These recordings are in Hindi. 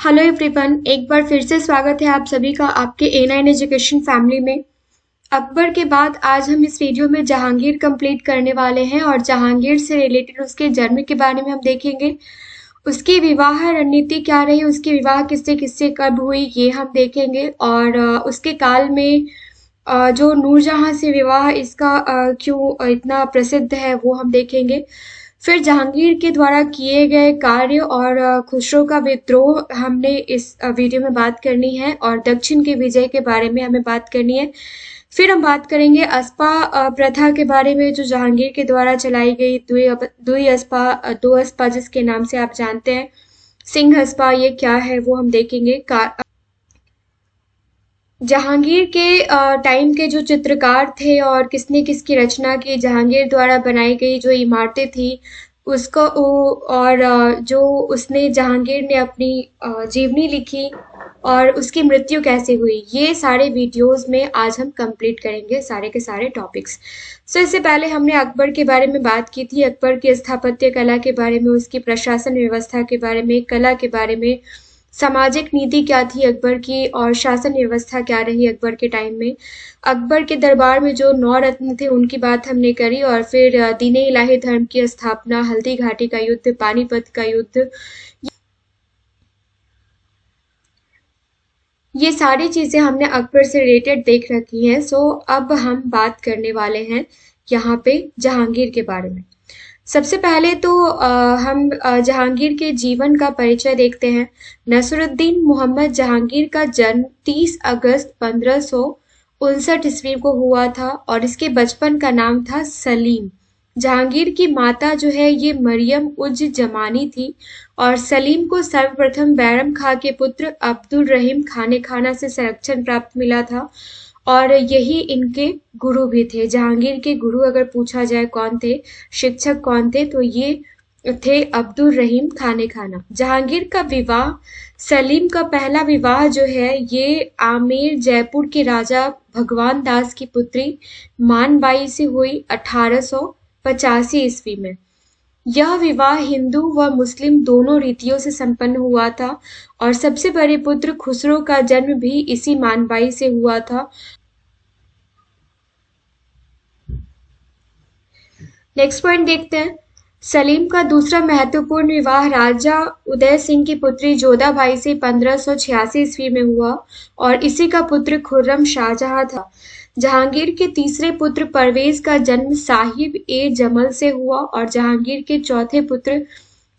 हेलो एवरीवन, एक बार फिर से स्वागत है आप सभी का आपके A9 एजुकेशन फैमिली में। अकबर के बाद आज हम इस वीडियो में जहांगीर कंप्लीट करने वाले हैं और जहांगीर से रिलेटेड उसके जन्म के बारे में हम देखेंगे। उसकी विवाह रणनीति क्या रही, उसकी विवाह किससे किससे कब हुई ये हम देखेंगे। और उसके काल में जो नूरजहां से विवाह इसका क्यों इतना प्रसिद्ध है वो हम देखेंगे। फिर जहांगीर के द्वारा किए गए कार्य और खुसरो का विद्रोह हमने इस वीडियो में बात करनी है और दक्षिण के विजय के बारे में हमें बात करनी है। फिर हम बात करेंगे अस्पा प्रथा के बारे में जो जहांगीर के द्वारा चलाई गई दुई अस्पा दो अस्पा जिसके नाम से आप जानते हैं। सिंह अस्पा ये क्या है वो हम देखेंगे। जहांगीर के टाइम के जो चित्रकार थे और किसने किसकी रचना की, जहांगीर द्वारा बनाई गई जो इमारतें थी उसको और जो उसने जहांगीर ने अपनी जीवनी लिखी और उसकी मृत्यु कैसे हुई, ये सारे वीडियोस में आज हम कंप्लीट करेंगे सारे के सारे टॉपिक्स। सो इससे पहले हमने अकबर के बारे में बात की थी, अकबर की स्थापत्य कला के बारे में, उसकी प्रशासन व्यवस्था के बारे में, कला के बारे में, सामाजिक नीति क्या थी अकबर की और शासन व्यवस्था क्या रही अकबर के टाइम में। अकबर के दरबार में जो 9 रत्न थे उनकी बात हमने करी और फिर दीन इलाही धर्म की स्थापना, हल्दी घाटी का युद्ध, पानीपत का युद्ध, ये सारी चीजें हमने अकबर से रिलेटेड देख रखी हैं। सो अब हम बात करने वाले हैं यहाँ पे जहांगीर के बारे में। सबसे पहले तो हम जहांगीर के जीवन का परिचय देखते हैं। नसरुद्दीन मोहम्मद जहांगीर का जन्म 30 अगस्त 1559 ईस्वी को हुआ था और इसके बचपन का नाम था सलीम। जहांगीर की माता जो है ये मरियम उज जमानी थी और सलीम को सर्वप्रथम बैरम खां के पुत्र अब्दुल रहीम खाने खाना से संरक्षण प्राप्त मिला था और यही इनके गुरु भी थे। जहांगीर के गुरु अगर पूछा जाए कौन थे, शिक्षक कौन थे, तो ये थे अब्दुल रहीम खाने खाना। जहांगीर का विवाह, सलीम का पहला विवाह जो है ये आमेर जयपुर के राजा भगवान दास की पुत्री मानबाई से हुई 1885 ईस्वी में। यह विवाह हिंदू व मुस्लिम दोनों रीतियों से संपन्न हुआ था और सबसे बड़े पुत्र खुसरो का जन्म भी इसी मानबाई से हुआ था। नेक्स्ट पॉइंट देखते हैं। सलीम का दूसरा महत्वपूर्ण विवाह राजा उदय सिंह की पुत्री जोधाबाई से 1586 ईस्वी में हुआ और इसी का पुत्र खुर्रम शाहजहां था। जहांगीर के तीसरे पुत्र परवेज का जन्म साहिब ए जमल से हुआ और जहांगीर के चौथे पुत्र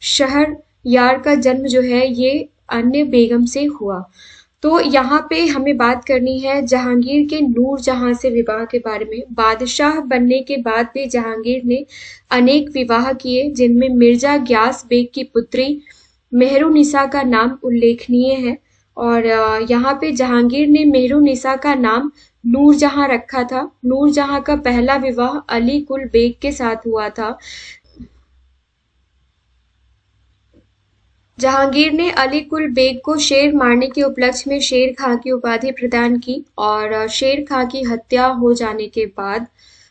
शहरयार का जन्म जो है ये अन्य बेगम से हुआ। तो यहाँ पे हमें बात करनी है जहांगीर के नूरजहां से विवाह के बारे में। बादशाह बनने के बाद भी जहांगीर ने अनेक विवाह किए जिनमें मिर्जा ग्यास बेग की पुत्री मेहरुनिसा का नाम उल्लेखनीय है और यहाँ पे जहांगीर ने मेहरुनिसा का नाम नूरजहां रखा था। नूरजहां का पहला विवाह अली कुल बेग के साथ हुआ था। जहांगीर ने अली कुल बेग को शेर मारने के उपलक्ष्य में शेर खां की उपाधि प्रदान की और शेर खां की हत्या हो जाने के बाद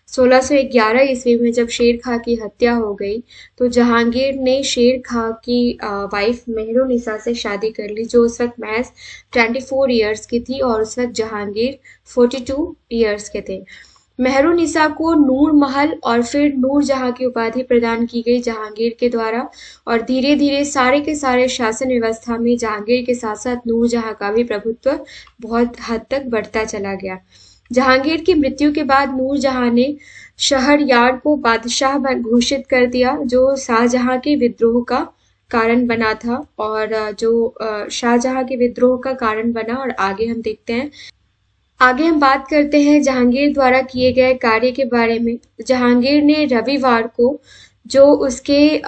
1611 ईस्वी में जब शेर खां की हत्या हो गई तो जहांगीर ने शेर खां की वाइफ मेहरुनिसा से शादी कर ली जो उस वक्त महज 24 ईयर्स की थी और उस वक्त जहांगीर 42 ईयर्स के थे। मेहरुनिसा को नूर महल और फिर नूरजहां की उपाधि प्रदान की गई जहांगीर के द्वारा और धीरे धीरे सारे के सारे शासन व्यवस्था में जहांगीर के साथ साथ नूरजहां का भी प्रभुत्व बहुत हद तक बढ़ता चला गया। जहांगीर की मृत्यु के बाद नूरजहां ने शहरयार को बादशाह घोषित कर दिया जो शाहजहां के विद्रोह का कारण बना था और जो शाहजहां के विद्रोह का कारण बना। और आगे हम देखते हैं, आगे हम बात करते हैं जहांगीर द्वारा किए गए कार्य के बारे में। जहांगीर ने रविवार को जो उसके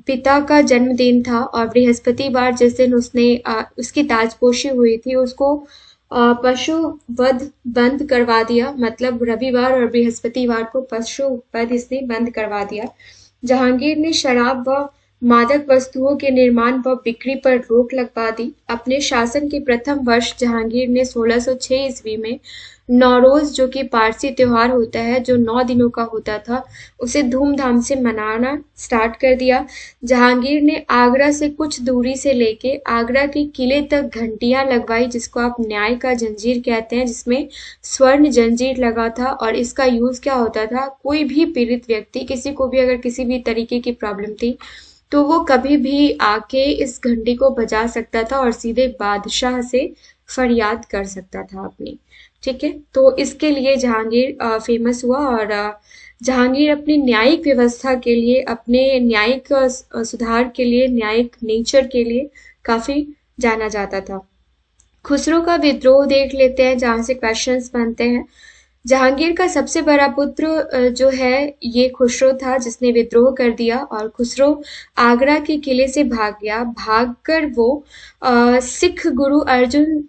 पिता का जन्मदिन था और बृहस्पतिवार जिस दिन उसकी ताजपोशी हुई थी उसको पशु वध बंद करवा दिया। मतलब रविवार और बृहस्पतिवार को पशु वध इसने बंद करवा दिया। जहांगीर ने शराब व मादक वस्तुओं के निर्माण व बिक्री पर रोक लगवा दी। अपने शासन के प्रथम वर्ष जहांगीर ने 1606 ईस्वी में नौरोज जो कि पारसी त्योहार होता है जो 9 दिनों का होता था, उसे धूमधाम से मनाना स्टार्ट कर दिया। जहांगीर ने आगरा से कुछ दूरी से लेके आगरा के किले तक घंटियां लगवाई, जिसको आप न्याय का जंजीर कहते हैं, जिसमें स्वर्ण जंजीर लगा था। और इसका यूज क्या होता था, कोई भी पीड़ित व्यक्ति, किसी को भी अगर किसी भी तरीके की प्रॉब्लम थी तो वो कभी भी आके इस घंटी को बजा सकता था और सीधे बादशाह से फरियाद कर सकता था अपनी। ठीक है, तो इसके लिए जहांगीर फेमस हुआ। और जहांगीर अपनी न्यायिक व्यवस्था के लिए, अपने न्यायिक सुधार के लिए, न्यायिक नेचर के लिए काफी जाना जाता था। खुसरो का विद्रोह देख लेते हैं, जहां से क्वेश्चंस बनते हैं। जहांगीर का सबसे बड़ा पुत्र जो है ये खुसरो था, जिसने विद्रोह कर दिया। और खुसरो आगरा के किले से भाग गया। भागकर वो सिख गुरु अर्जुन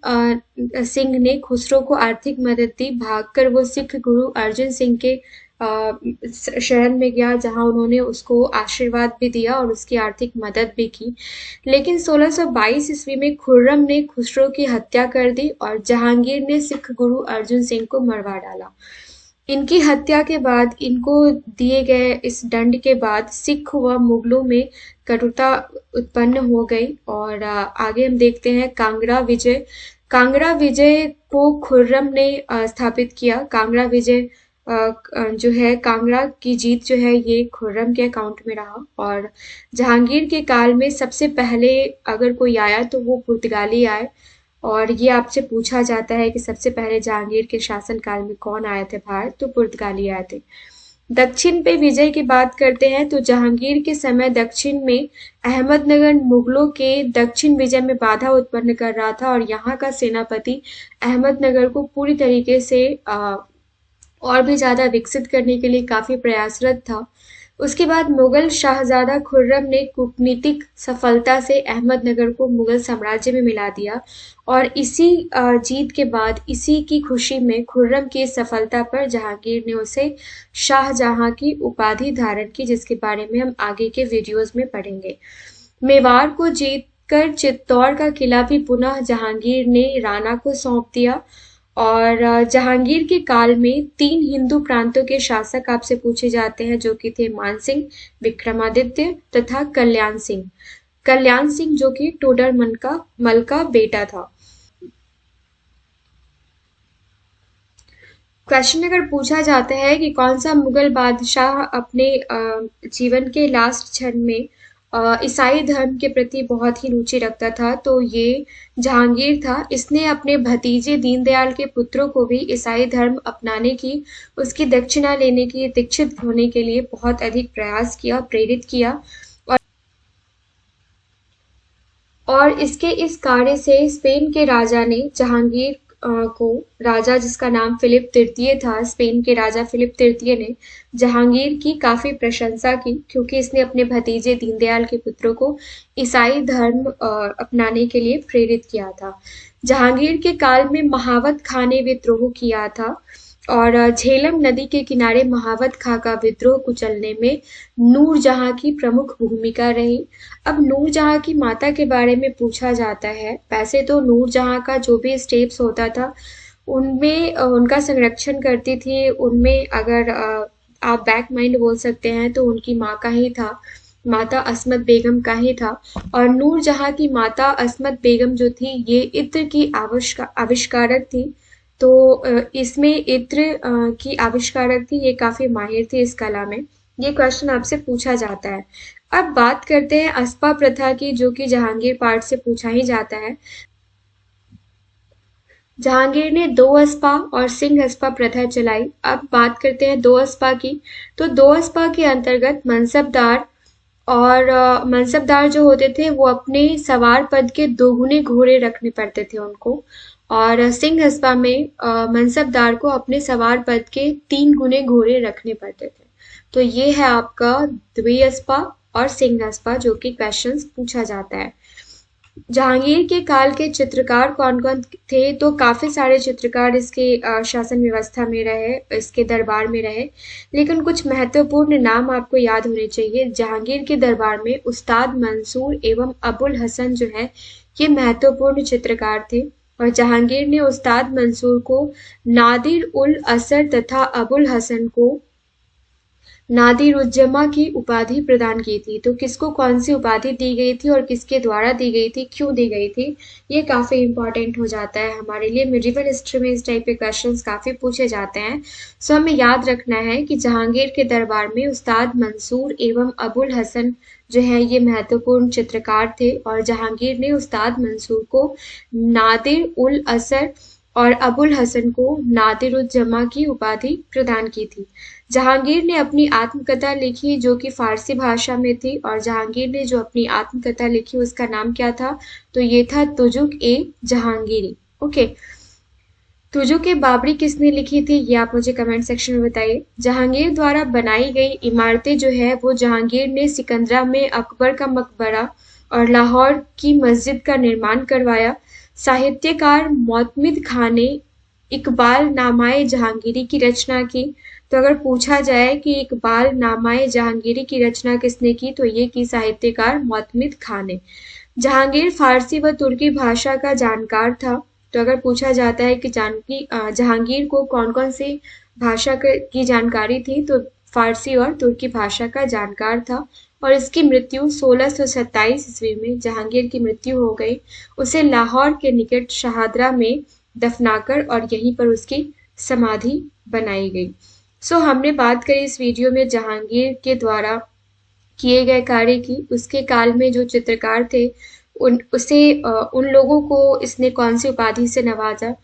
सिंह ने खुसरो को आर्थिक मदद दी। भागकर वो सिख गुरु अर्जुन सिंह के शरण में गया, जहां उन्होंने उसको आशीर्वाद भी दिया और उसकी आर्थिक मदद भी की। लेकिन 1622 ईस्वी में खुर्रम ने खुसरो की हत्या कर दी और जहांगीर ने सिख गुरु अर्जुन सिंह को मरवा डाला। इनकी हत्या के बाद, इनको दिए गए इस दंड के बाद सिख व मुगलों में कटुता उत्पन्न हो गई। और आगे हम देखते हैं कांगड़ा विजय। कांगड़ा विजय को खुर्रम ने स्थापित किया। कांगड़ा विजय जो है, कांगड़ा की जीत जो है ये खुर्रम के अकाउंट में रहा। और जहांगीर के काल में सबसे पहले अगर कोई आया तो वो पुर्तगाली आए। और ये आपसे पूछा जाता है कि सबसे पहले जहांगीर के शासन काल में कौन आए थे भारत, तो पुर्तगाली आए थे। दक्षिण पे विजय की बात करते हैं तो जहांगीर के समय दक्षिण में अहमदनगर मुगलों के दक्षिण विजय में बाधा उत्पन्न कर रहा था। और यहाँ का सेनापति अहमदनगर को पूरी तरीके से और भी ज्यादा विकसित करने के लिए काफी प्रयासरत था। उसके बाद मुगल शाहजादा खुर्रम ने कूटनीतिक सफलता से अहमदनगर को मुगल साम्राज्य में मिला दिया। और इसी जीत के बाद, इसी की खुशी में खुर्रम की इस सफलता पर जहांगीर ने उसे शाहजहां की उपाधि धारण की, जिसके बारे में हम आगे के वीडियोस में पढ़ेंगे। मेवाड़ को जीतकर चित्तौड़ का किला भी पुनः जहांगीर ने राणा को सौंप दिया। और जहांगीर के काल में 3 हिंदू प्रांतों के शासक आपसे पूछे जाते हैं, जो कि थे मानसिंह, विक्रमादित्य तथा कल्याण सिंह। कल्याण सिंह जो कि टोडरमल का बेटा था। क्वेश्चन अगर पूछा जाता है कि कौन सा मुगल बादशाह अपने जीवन के लास्ट क्षण में ईसाई धर्म के प्रति बहुत ही रुचि रखता था, तो ये जहांगीर था। इसने अपने भतीजे दीनदयाल के पुत्रों को भी ईसाई धर्म अपनाने की, उसकी दक्षिणा लेने की, दीक्षित होने के लिए बहुत अधिक प्रयास किया, प्रेरित किया। और इसके इस कार्य से स्पेन के राजा ने जहांगीर को, राजा जिसका नाम फिलिप तृतीय था, स्पेन के राजा फिलिप तृतीय ने जहांगीर की काफी प्रशंसा की, क्योंकि इसने अपने भतीजे दीनदयाल के पुत्रों को ईसाई धर्म अपनाने के लिए प्रेरित किया था। जहांगीर के काल में महावत खां ने विद्रोह किया था। और झेलम नदी के किनारे महावत खां का विद्रोह कुचलने में नूरजहां की प्रमुख भूमिका रही। अब नूरजहां की माता के बारे में पूछा जाता है। वैसे तो नूरजहां का जो भी स्टेप्स होता था उनमें उनका संरक्षण करती थी, उनमें अगर आप बैक माइंड बोल सकते हैं तो उनकी माँ का ही था, माता अस्मत बेगम का ही था। और नूरजहां की माता अस्मत बेगम जो थी ये इत्र की आविष्कारक थी। तो इसमें इत्र की आविष्कारक थी, ये काफी माहिर थी इस कला में। ये क्वेश्चन आपसे पूछा जाता है। अब बात करते हैं अस्पा प्रथा की, जो कि जहांगीर पार्ट से पूछा ही जाता है। जहांगीर ने 2 अस्पा और सिंह अस्पा प्रथा चलाई। अब बात करते हैं 2 अस्पा की। तो 2 अस्पा के अंतर्गत मनसबदार और मनसबदार जो होते थे वो अपने सवार पद के 2 गुने घोड़े रखने पड़ते थे उनको। और सिंह अस्पा में मनसबदार को अपने सवार पद के 3 गुने घोड़े रखने पड़ते थे। तो ये है आपका द्विअस्पा और सिंह अस्पा, जो कि क्वेश्चंस पूछा जाता है। जहांगीर के काल के चित्रकार कौन कौन थे, तो काफी सारे चित्रकार इसके शासन व्यवस्था में रहे, इसके दरबार में रहे। लेकिन कुछ महत्वपूर्ण नाम आपको याद होने चाहिए। जहांगीर के दरबार में उस्ताद मंसूर एवं अबुल हसन जो है ये महत्वपूर्ण चित्रकार थे। और जहांगीर ने उस्ताद मंसूर को नादिर उल असर तथा अबुल हसन को नादिरुज्जमा की उपाधि प्रदान की थी। तो किसको कौन सी उपाधि दी गई थी और किसके द्वारा दी गई थी, क्यों दी गई थी, ये काफी इंपॉर्टेंट हो जाता है हमारे लिए। मिडिवल हिस्ट्री में इस टाइप के क्वेश्चंस काफी पूछे जाते हैं। सो हमें याद रखना है कि जहांगीर के दरबार में उस्ताद मंसूर एवं अबुल हसन जो है ये महत्वपूर्ण चित्रकार थे, और जहांगीर ने उस्ताद मंसूर को नादिर उल असर और अबुल हसन को नादिरुज्जमा की उपाधि प्रदान की थी। जहांगीर ने अपनी आत्मकथा लिखी जो कि फारसी भाषा में थी, और जहांगीर ने जो अपनी आत्मकथा लिखी उसका नाम क्या था, तो ये था तुजुक ए जहांगीरी। ओके, तुजुक ए बाबरी किसने लिखी थी, ये आप मुझे कमेंट सेक्शन में बताइए। जहांगीर द्वारा बनाई गई इमारतें जो है वो जहांगीर ने सिकंदरा में अकबर का मकबरा और लाहौर की मस्जिद का निर्माण करवाया। साहित्यकार मोतमिद खां ने इकबाल नामाए जहांगीरी की रचना की। तो अगर पूछा जाए कि इकबाल नामाए जहांगीरी की रचना किसने की, तो ये की साहित्यकार मोतमिद खां ने। जहांगीर फारसी व तुर्की भाषा का जानकार था। तो अगर पूछा जाता है कि जहांगीर को कौन कौन सी भाषा की जानकारी थी, तो फारसी और तुर्की भाषा का जानकार था। और इसकी मृत्यु 1627 ईस्वी में जहांगीर की मृत्यु हो गई। उसे लाहौर के निकट शहादरा में दफनाकर और यहीं पर उसकी समाधि बनाई गई। सो हमने बात करी इस वीडियो में जहांगीर के द्वारा किए गए कार्य की, उसके काल में जो चित्रकार थे उन लोगों को इसने कौन सी उपाधि से नवाजा।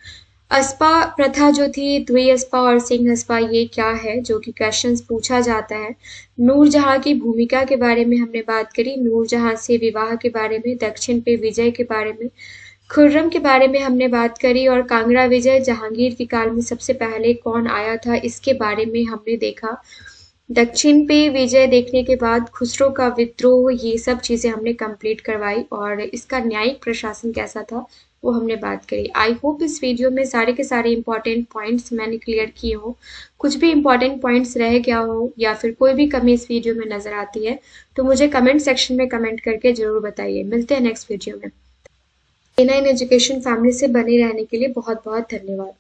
अस्पा प्रथा जो थी, द्वि अस्पा और सिंह अस्पा, ये क्या है, जो कि क्वेश्चंस पूछा जाता है। नूरजहां की भूमिका के बारे में हमने बात करी, नूरजहां से विवाह के बारे में, दक्षिण पे विजय के बारे में, खुर्रम के बारे में हमने बात करी, और कांगड़ा विजय जहांगीर के काल में सबसे पहले कौन आया था इसके बारे में हमने देखा। दक्षिण पे विजय देखने के बाद खुसरो का विद्रोह, ये सब चीजें हमने कंप्लीट करवाई, और इसका न्यायिक प्रशासन कैसा था वो हमने बात करी। आई होप इस वीडियो में सारे के सारे इंपॉर्टेंट पॉइंट्स मैंने क्लियर किए हो। कुछ भी इंपॉर्टेंट पॉइंट्स रह गया हो या फिर कोई भी कमी इस वीडियो में नजर आती है तो मुझे कमेंट सेक्शन में कमेंट करके जरूर बताइए। मिलते हैं नेक्स्ट वीडियो में। K9 एजुकेशन फैमिली से बने रहने के लिए बहुत बहुत धन्यवाद।